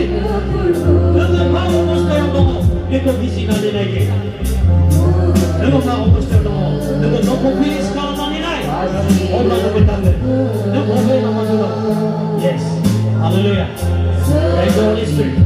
너가 마음 없어요. 이거 비시간이 나게. 너가 마음 없어요. 너가 너무 비시간 많이 나이. 올라가 볼텐데. 너 뭐해 나만도. Yes. Hallelujah. Thank you, Holy Spirit.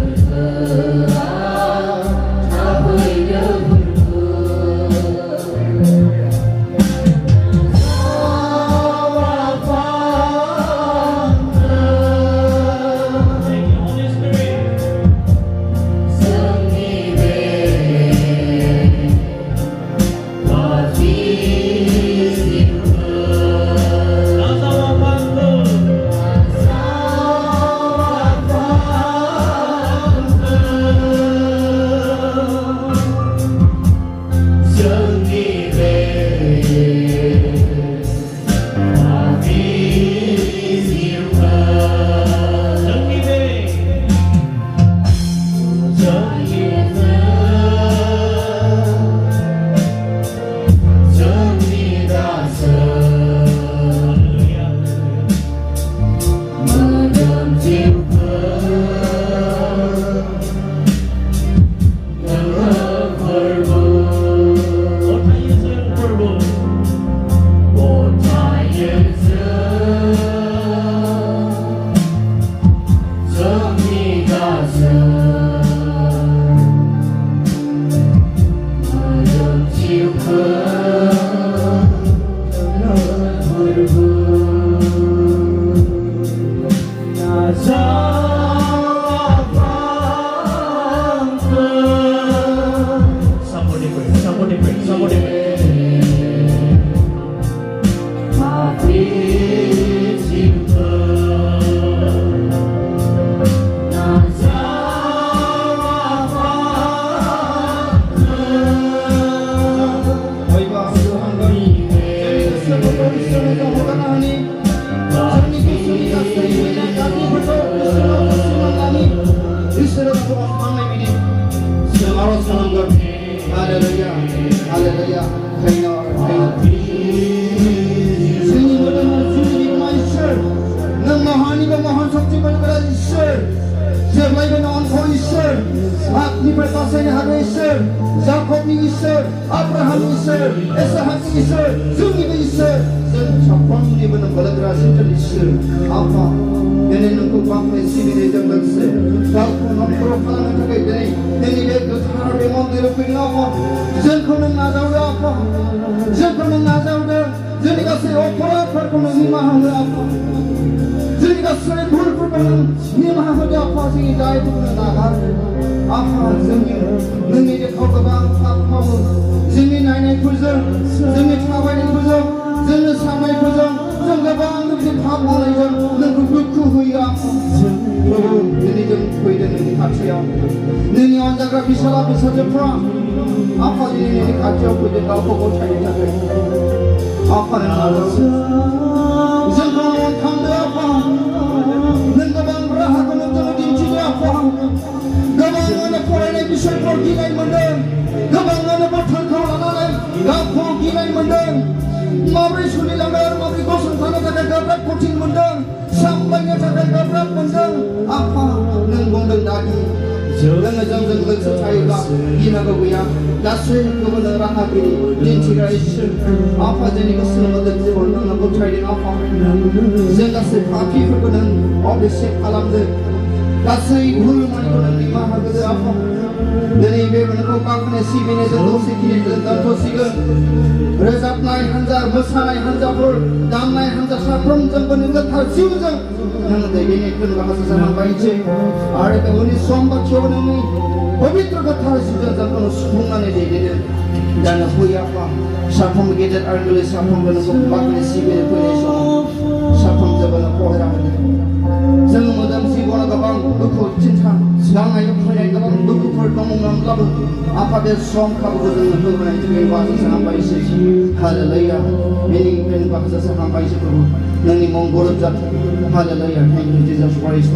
Hallelujah. Thank you, Jesus Christ.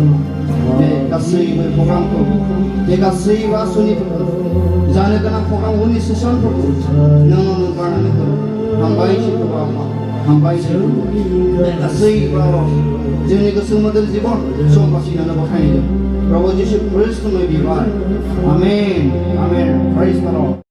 गासैबो प्रग्रामखौ बे गासैबो आसनिफोरखौ जानो गोनां प्रग्राम उननि सेसनफोरखौ नों बानायनो हो हामबायसै बाबा हामबायसै बे गासैबो जोंनि गोसो मोदोम जिबन सम बासिनानै बाहायनो प्रभु यीशु क्रिस्ट में विवाह आमीन आमीन प्रेज द लॉर्ड